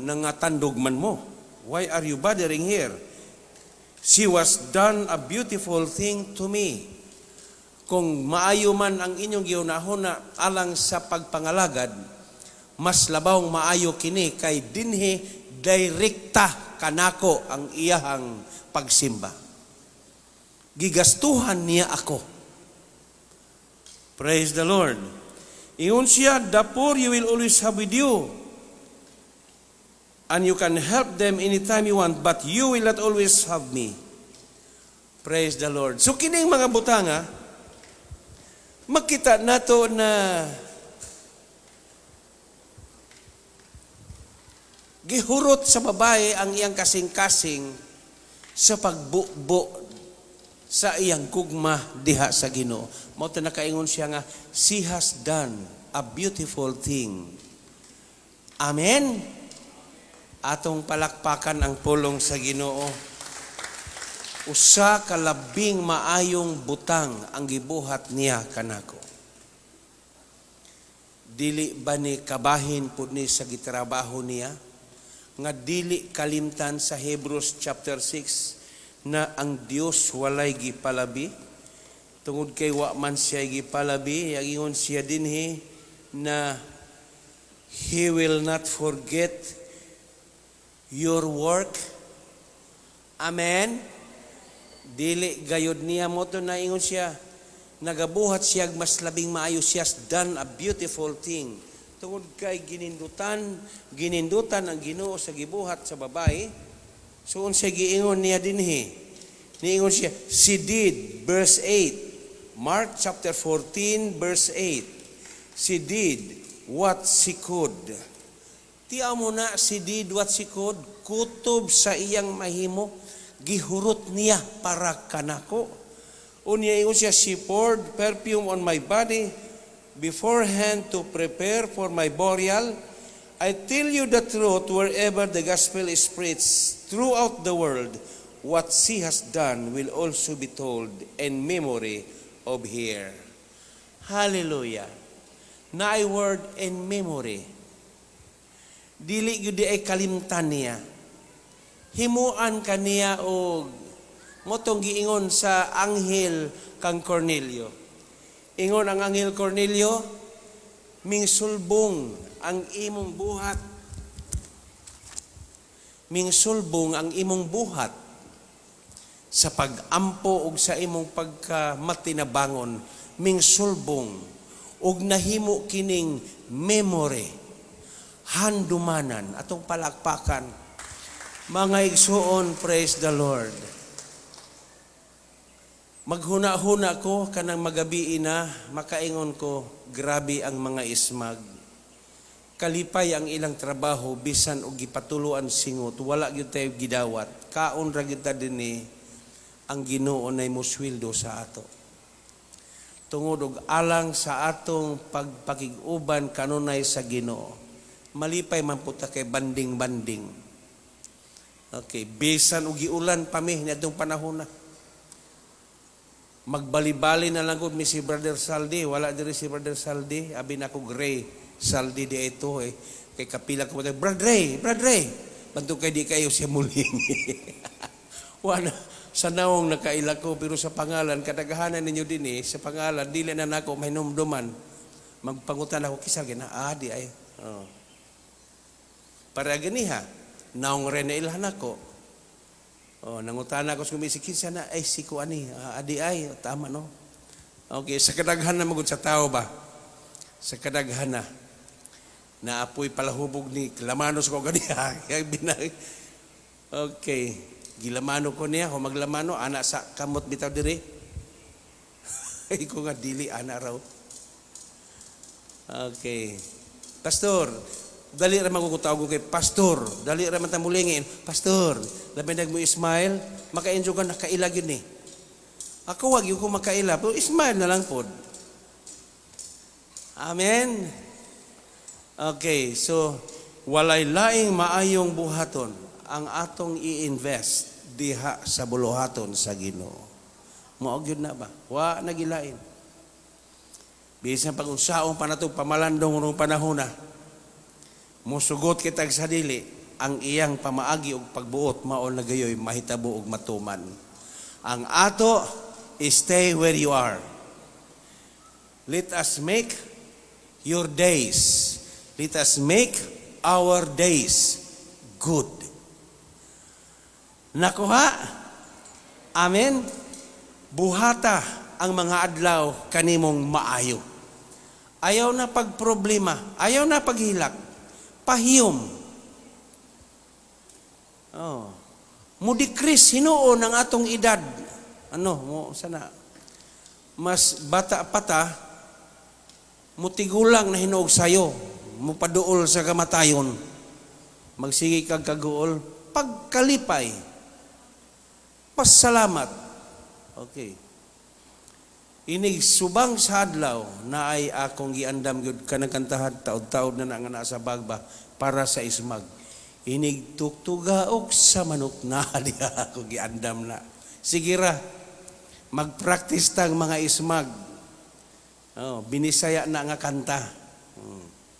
nangatandog man mo? Why are you bothering here? She was done a beautiful thing to me. Kung maayo man ang inyong giunahon na alang sa pagpangalagad, mas labawng maayo kini kay dinhi direkta kanako ang iyahang pagsimba. Gigastuhan niya ako. Praise the Lord. Ingon siya, the poor you will always have with you. And you can help them anytime you want, but you will not always have me. Praise the Lord. So kining mga butanga, makita nato na gihurot sa babae ang iyang kasing-kasing sa pagbubo sa iyang gugma diha sa Ginoo. Mao ta nakaingon siya nga, she has done a beautiful thing. Amen. Atong palakpakan ang pulong sa Ginoo. Usa ka labing maayong butang ang gibuhat niya kanako. Dili ba ni kabahin pud ni sa gitrabaho niya? Nga dili kalimtan sa Hebrews chapter 6 na ang Dios walay gipalabi. Tungod kay wa man siya gipalabi, ingon siya dinhi na He will not forget your work. Amen. Dili gayod niya mo to na ingon siya, nagabuhat siya mas labing maayo, she has done a beautiful thing. Tungod kay ginindutan ang Ginoo sa gibuhat sa babae. So unsa giingon niya dinhi? Niingon siya, she did, verse 8. Mark chapter 14 verse 8. She did what she could. Tiyaw mo na, she did what she could. Kutob sa iyang mahimo, gihurot niya para kanako. Unya ingon siya, she poured perfume on my body beforehand to prepare for my burial. I tell you the truth, wherever the gospel is preached throughout the world, what she has done will also be told in memory of her. Hallelujah. Naay word in memory. Dili gyud ay kalimtan niya. Himuan kaniya og motong giingon sa anghel kang Cornelio. Ingon ang anghel Cornelio, mingsulbong ang imong buhat. Mingsulbong ang imong buhat sa pagampo ug sa imong pagkamatinabangon. Mingsulbong ug nahimo kining memory. Handumanan atong palakpakan. Mga igsuon, praise the Lord. Maghuna-huna ko kanang magabi na, makaingon ko, grabe ang mga ismag. kalipay ang ilang trabaho bisan og gipatuluan singot, wala gyud tayo gidawat. Kaon ra gyud ta dinhi ang Ginoo nay musweldo sa ato. Tungod og alang sa atong pagpakig-uban kanunay sa Ginoo. Malipay man puta kay banding-banding. Okay, bisan og giulan pa mi niadtong panahon na. Magbali-bali na lang gud mi si Brother Saldi, wala diri si Brother Saldi, abi na ko Gray Saldi di ito kay kapila ko Brother Ray, bantu kay di kayo siya muling. Wala sa naong nakaila ko pero sa pangalan kadaghanan ninyo dinhi sa pangalan dili na nako mahinumduman. Magpangutan ako kisa gina di ay. Oh. Para ganiha, naong ren na ilhan ako. Nangutana ko sa kumisikinsa na, si ko ani, adi ay, tama no? Okay, sa kadaghan na magod sa tao ba? Sa kadaghan na apoy palahubog ni Lamanos ko ganiha. Okay, gilamano ko niya, o maglamano, anak sa kamot bitaw diri. Iko nga dili, anak raw. Okay, Pastor, dali ra magkutawag ko kay Pastor, dali ra man ta mulingin, Pastor, labi nagmo smile, maka-enjoy ka nakailag yun Ako wag yung ko makaila, pero smile na lang pod. Amen. Okay, so walay laing maayong buhaton ang atong i-invest diha sa buluhaton sa Ginoo. Mao gyud na ba? Wa nagilain. Bisan pag-unsaon pa nato pamalandong rong panahon na. Musugot kitag sa dili ang iyang pamaagi og pagbuot mao na gayoy mahitabo og matuman. Ang ato stay where you are. Let us make your days. Let us make our days good. Nakuha? Amen. Buhata ang mga adlaw kanimong maayo. Ayaw na pagproblema, ayaw na paghilak. Pahiyom. Mudikris hinuon ang atong edad. Sana mas bata pata mutigulang na hinuog sayo, mupaduol sa kamatayon. Magsigi kag kaguol pagkalipay. Pasalamat. Okay. Inig subang sa adlaw na ay akong giandam gyud kanang kantahan taud-taud na nga nasa bagba para sa ismag. Inig tuktugaok sa manok na diha ako giandam na. Sige ra, mag-practice tang mga ismag. Binisaya na nga kanta.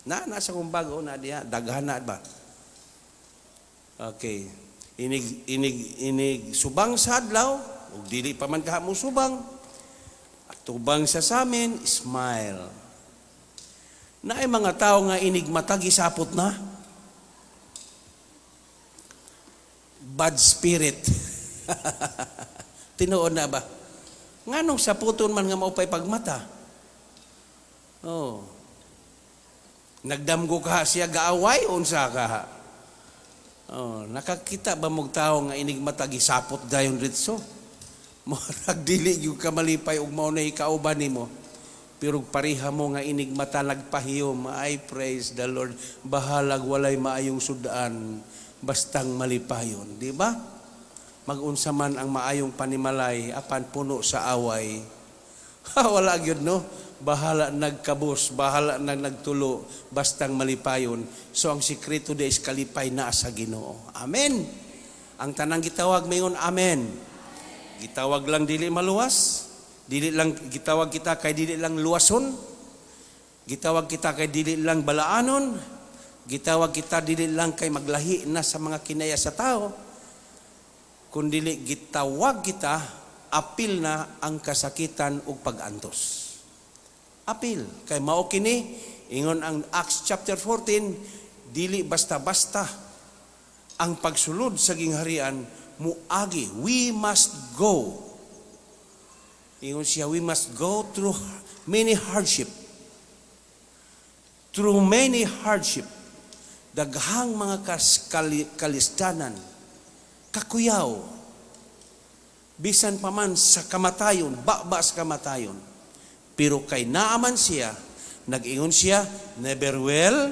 Nasa kong bago na diha, daghan na ba? Okay. Inig subang sa adlaw, ug dili pa man kaha mo subang. Tubang sa amin, smile. Na ay mga tao nga inigmatag isapot na. Bad spirit. Tinuod na ba? Nganong saputon man nga maupay pagmata? Nagdamgo ka siya gaaway, unsa ka? Nakakita ba mong tao nga inigmatag isapot gayon ritso? Morag dili yung kamalipay ug mao na ikauban nimo. Pero pariha mo nga inigmata nagpahiyom, I praise the Lord. Bahalag walay maayong sudaan bastang malipayon, di ba? Mag-unsa man ang maayong panimalay apan puno sa away. Wala gyud no. Bahala nagkabus, bahala nagtulo bastang malipayon. So ang sikreto di is kalipay na sa Ginoo. Amen. Ang tanang gitawag mayon, amen. Gitawag lang dili maluwas, dili lang gitawag kita kay dili lang luwason, gitawag kita kay dili lang balaanon, gitawag kita dili lang kay maglahi na sa mga kinaya sa tao, kundi gitawag kita apil na ang kasakitan ug pag-antos. Apil kay mao kini ingon ang Acts chapter 14, dili basta-basta ang pagsulod sa gingharian. Muagi, we must go. Ingon siya, we must go through many hardship. Through many hardship. Daghang mga kalistanan, kakuyaw, bisan pa man sa kamatayon, baba sa kamatayon. Pero kay naaman siya, nag-ingon siya, never will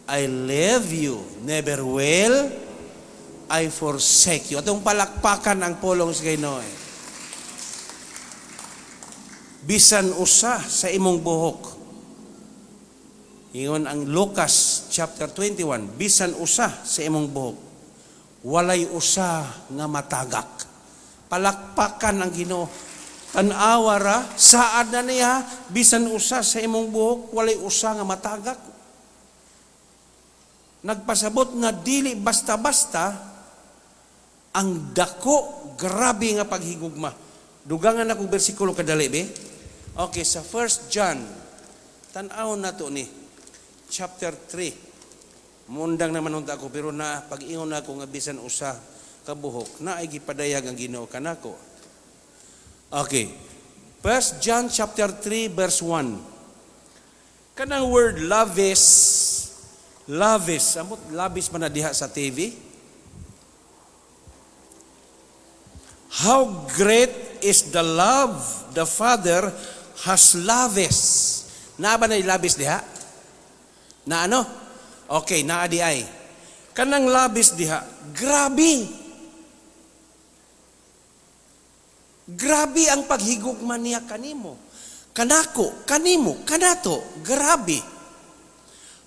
I leave you, never will I forsake you. Atong palakpakan ang pulong sa Ginoo. Bisan usa sa imong buhok. Ingon ang Lucas chapter 21, bisan usa sa imong buhok, walay usa nga matagak. Palakpakan ang Ginoo. Tan-awa ra, saad na niya, bisan usa sa imong buhok, walay usa nga matagak. Nagpasabot nga dili basta-basta ang dako, grabe nga paghigugma. Dugangan akong bersikulo kadali, be? Okay, sa 1 John, tan-aw na to ni, chapter 3. Mundang naman unta ako, pero na pag-ingon ako nga bisan usa kabuhok, na ay gipadayag ang Ginoo kanako. Okay, 1 John chapter 3 verse 1. Kanang word lavish, amot lavish man na diha sa TV. How great is the love the Father has lavished. Na ba na lavish diha? Na ano? Okay, naa di ay. Kanang lavish diha, grabe. Grabe ang paghigugma niya kanimo. Kanako, kanimo, kanato, grabe.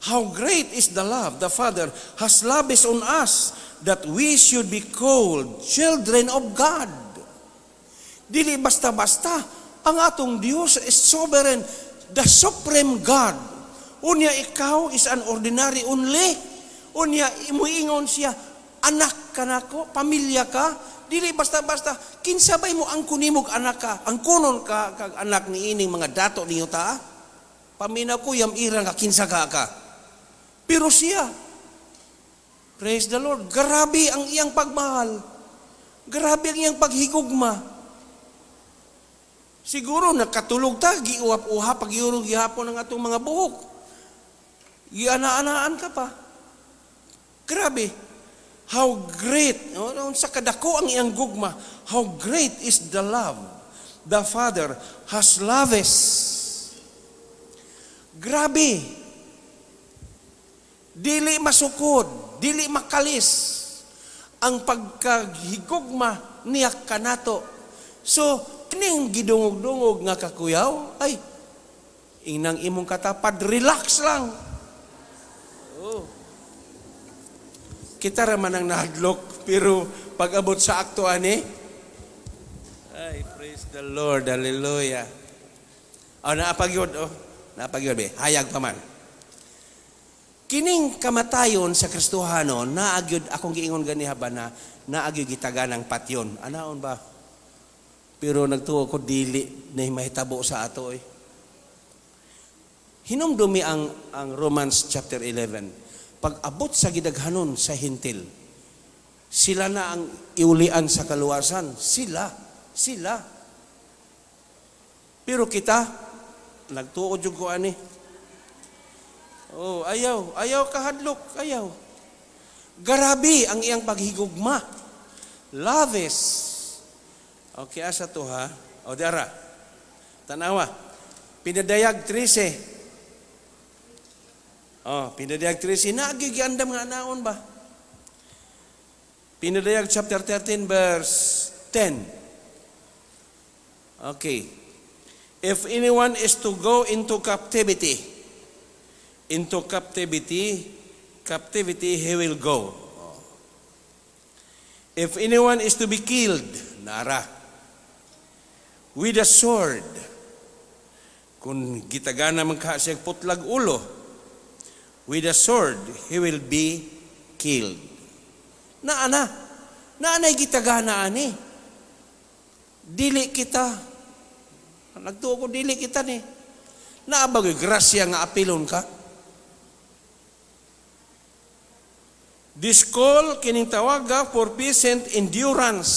How great is the love the Father has lavished on us that we should be called children of God. Dili basta-basta, ang atong Dios is sovereign, the supreme God. Unya ikaw is an ordinary only. Unya imuingon siya, anak ka nako, pamilya ka. Dili basta-basta, kinsabay mo ang kunimog anak ka, ang kunon ka, kag anak ni ining mga dato niyo ta. Paminaw ko yam irang ka, kinsa ka. Pero siya, praise the Lord, grabe ang iyang pagmahal. Grabe ang iyang paghigugma. Siguro nakatulog ta, giuhap-uha, pag-iurong gihapon ng atong mga buhok. Giana-anaan ka pa. Grabe. How great, sa kadako ang iyang gugma, how great is the love the Father has lavished. Grabe. Dili masukod, dili makalis ang pagkahigugma niya kanato. So, kining gidungog-dungog nga kakuyaw, ay, inang imong katapad, relax lang. Oh. Kita raman ang nahadlok, pero pag-abot sa akto ani, ay, praise the Lord, hallelujah. Naapagyod, naapagyod, be, hayag pa man. Kining kamatayon sa Kristohano, naagyod, akong giingon ganiha na, naagyod gitaganang patyon. Anaon ba? Pero nagtuo ko, dili na mahitabo sa ato, Hinumdumi ang Romans chapter 11. Pag-abot sa gidaghanon sa hintil, sila na ang iulian sa kaluwasan. Sila. Pero kita, nagtuod yung ko ani. Oh, ayaw kahadlok, ayaw. Garabi ang iyang paghigugma. Lavish. Okay, asa to ha? O dara. Tanawa. Pinadayag 13. Pinadayag 13, nagigiandam nga naon ba? Pinadayag chapter 13 verse 10. Okay. If anyone is to go into captivity he will go. If anyone is to be killed, nara, with a sword, kung gitagana magkasiyag putlag ulo, with a sword, he will be killed. Naanay gitagana ani. Dili kita. Nagtuo ko, dili kita ni. Naabagoy, grasya nga apilon ka. This call kining tawaga for patient endurance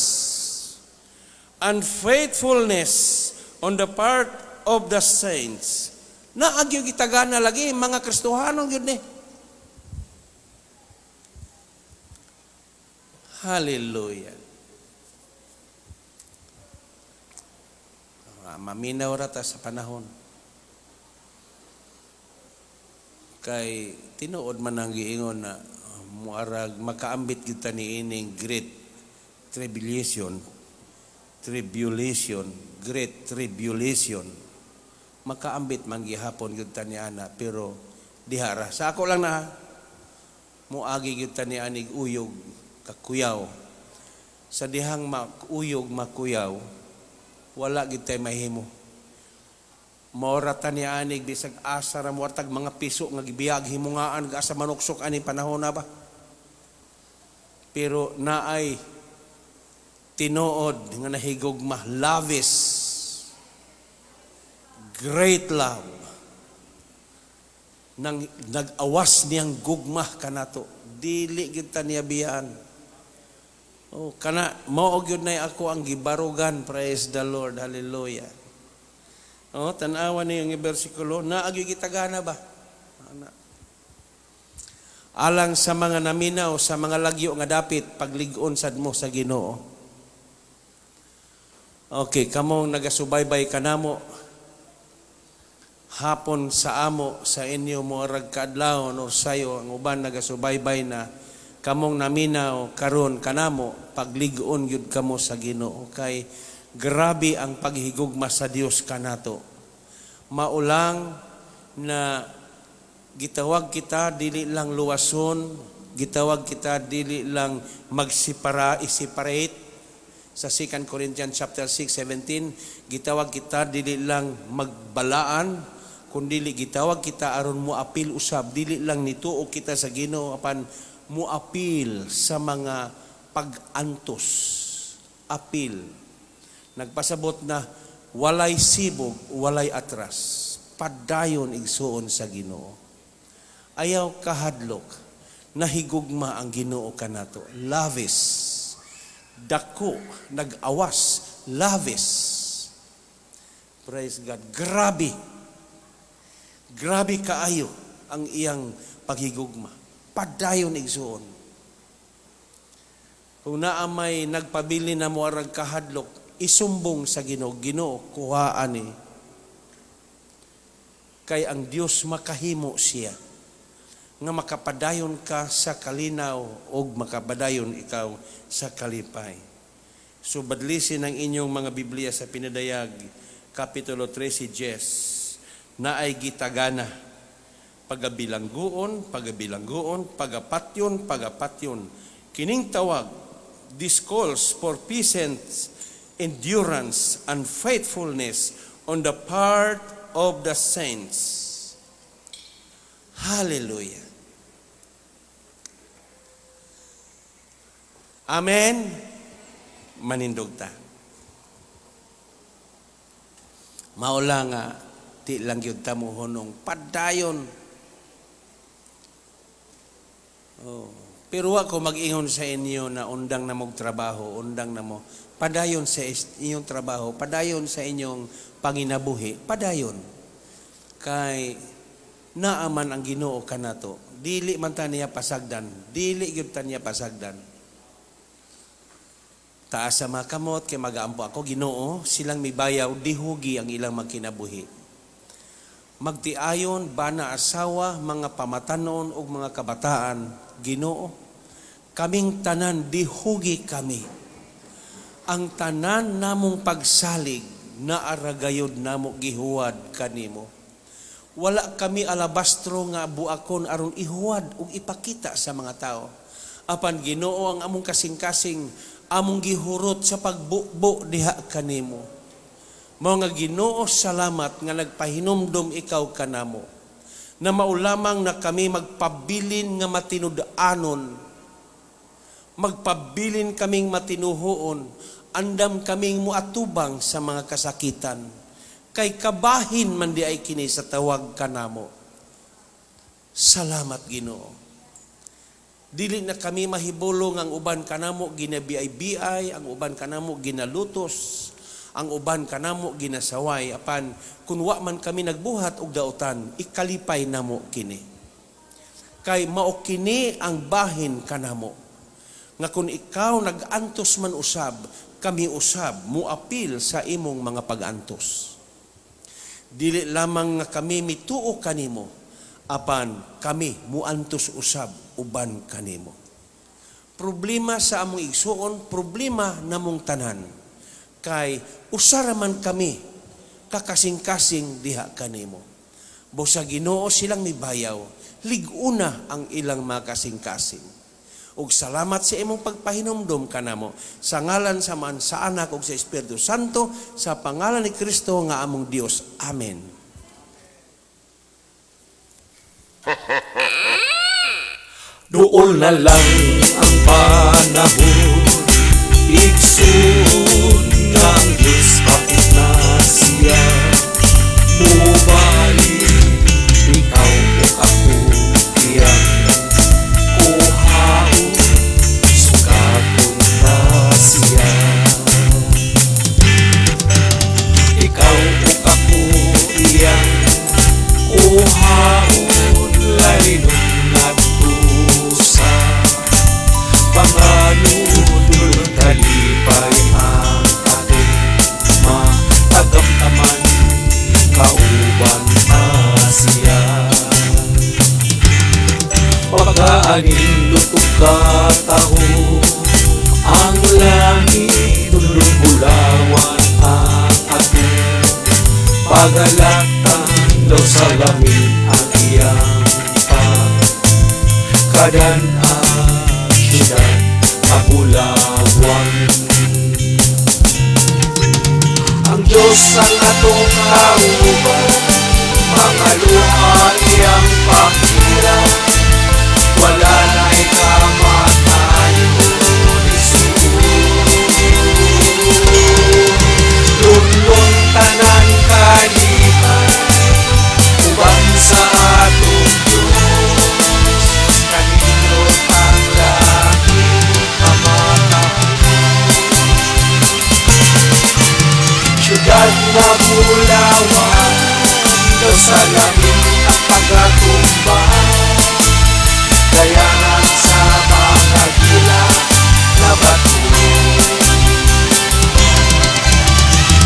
and faithfulness on the part of the saints. Naagyo gitagana lagi mga Kristohanong yun ni. Hallelujah. Maminaw rata sa panahon. Kay tinuod man ang giingon na muarag makaambit kita ni ining great tribulation, great tribulation. Makaambit man gihapon gyud ta ni ana, pero dihara. Sa ako lang na muagi gyud ta ni anig uyog kakuyaw. Sa dihang uyog makuyaw, wala gyud tay mahimo. Maura ta ni anig bisag asa ra muartag mga piso nga gibiyag himungaan asa manuksok ani panahon na ba. Pero naay tinuod nga nahigugma, lavish, great love, nang nag-awas niyang gugma kanato, dili gyud ta niya biyaan. Oh, kana mao gyud nay ako ang gibarugan, praise the Lord, hallelujah. Oh, tan-awa niyo yung bersikulo, naagi gitagana ba? Alang sa mga naminaw, sa mga lagyo nga dapit, paglig-on sad mo sa Ginoo. Okay, kamong nagasubaybay kanamo, hapon sa amo, sa inyo mo ragkaadlawon o sayo, ang uban nagasubaybay na kamong naminaw karon kanamo, paglig-on yun kamo sa Ginoo. Kay grabe ang paghigugma sa Dios kanato. Maulang na gitawag kita dili lang luwason, gitawag kita dili lang separate. Sa 2 Corinthians chapter 6:17, gitawag kita dili lang magbalaan, kundi gitawag kita aron muapil usab, dili lang nituo kita sa Ginoo apan muapil sa mga pag-antos. Apil. Nagpasabot na walay sibog, walay atras. Padayon igsuon sa Ginoo. Ayaw kahadlok, nahigugma ang Ginoo kanato. Lavish. Dako, nag-awas, lavish. Praise God. Grabe. Grabe kaayo ang iyang paghigugma. Padayon igsuon. Kung naamay nagpabili na mo arag kahadlok, isumbong sa Ginoo, Ginoo, kuhaan ni. Kay ang Dios makahimo siya nga makapadayon ka sa kalinaw o makapadayon ikaw sa kalipay. So badlisin ang inyong mga Biblia sa Pinadayag, Kapitulo 13, na ay gitagana. Pagabilangguon, pagapatyon. Kining tawag, this calls for patience, endurance, and faithfulness on the part of the saints. Hallelujah. Amen. Manindog ta. Maula nga, ti lang yun tamo honong padayon. Oh. Pero ako mag-ingon sa inyo na undang na mong trabaho, undang na mo. Padayon sa inyong trabaho, padayon sa inyong panginabuhi, padayon. Kay naaman ang Ginoo kanato. Dili man ta niya pasagdan, dili gyud ta niya pasagdan. Taas sa mga kamot, kay mag-aampo ako, Ginoo, silang mibayaw, dihugi ang ilang magkinabuhi. Magtiayon, bana asawa, mga pamatanon o mga kabataan, Ginoo, kaming tanan, dihugi kami. Ang tanan namong pagsalig, na aragayod namo gihuwad kanimo. Wala kami alabastro nga buakon aron ihuwad ug ipakita sa mga tao. Apan Ginoo ang among kasing-kasing, among gihurot sa pagbukbo diha kanimo. Mao nga Ginoo, salamat nga nagpahinumdom ikaw kanamo. Na maulamang na kami magpabilin nga matinud-anon. Magpabilin kaming matinuhoon. Andam kaming muatubang sa mga kasakitan. Kay kabahin man di ay kini sa tawag kanamo. Salamat Ginoo. Dili na kami mahibulong, ang uban kanamo ginabiay-biay, ang uban kanamo ginalutos, ang uban kanamo ginasaway. Apan kun wa man kami nagbuhat og dautan, ikalipay namo kini. Kay mao kini ang bahin kanamo. Nga kun ikaw nag-antos man usab, kami usab muapil sa imong mga pag-antos. Dili lamang nga kami mituo kanimo, apan kami muantos usab uban kanimo. Problema sa among igsuon, problema namong tanan. Kay usara man kami kakasing-kasing diha kanimo. Busa Ginoo silang mibayaw, liguna ang ilang makasing-kasing. Ug salamat sa imong pagpahinomdom kanamo sa ngalan sa man sa Anak ug sa Espiritu Santo, sa pangalan ni Kristo nga among Dios. Amen. Dool na lang ang panahon, igsoon ng Diyos kapit na siya. Mubalik, ikaw o ako, iyang kuhaon, sugatong na siya. Ikaw o ako, iyang kuhaon, lalinong nagtusa. Panganunod kalipay ang ating matagamtaman, kauban siya. Pagkaanin lutog katahon, ang langit tulog bulawan ang ating pagalatan, daw sa langit ang iyang pagkadanaan, syudad kapulawan. Ang Diyos ang atong kauban, pangaluha iyang pangiran, wala na'y kamatayon, Jesus. Lunlon tanan kalihan, uban sa atong Diyos, kanino ang langit kamatayon. Syudad na bulawan, daw sa langit ang pagkakumbang, dayangan sa mga gila na bato.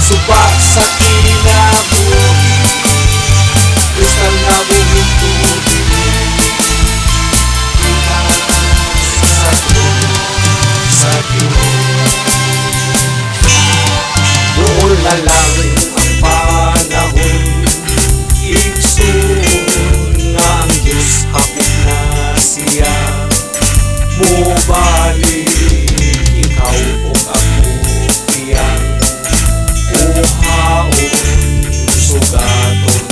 Supa sa kinabuhi, kristal na buhing tubig, sa trono sa Diyos. Doon na lang ang panahon, igsoon na ang Diyos hapit na siya. Mubalik, ikaw o ako, iyang kuhaon, sugaton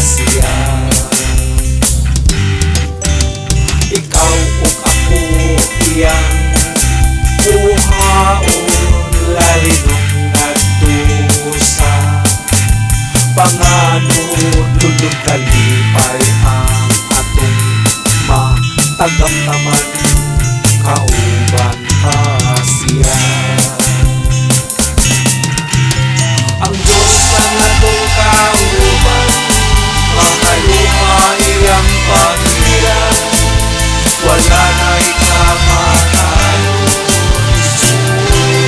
siya. Ikaw o ako, iyang kuhaon, lalinong nagtusa. Panganod lulog kalipay ang atong matagamtaman, kauban siya. Ang Diyos ang atong kauban, pangaluha iyang pangiran, wala na'y kamatayon, Jesus.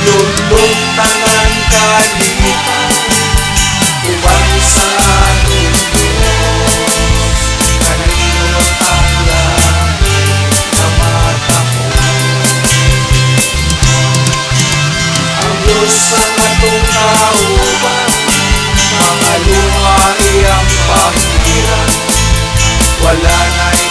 Lulong tanan kalipan, uban sa atong Diyos, kanino ang langit kamatahon. Ang Diyos ang atong kauban, pangaluha iyang pangiran, wala na'y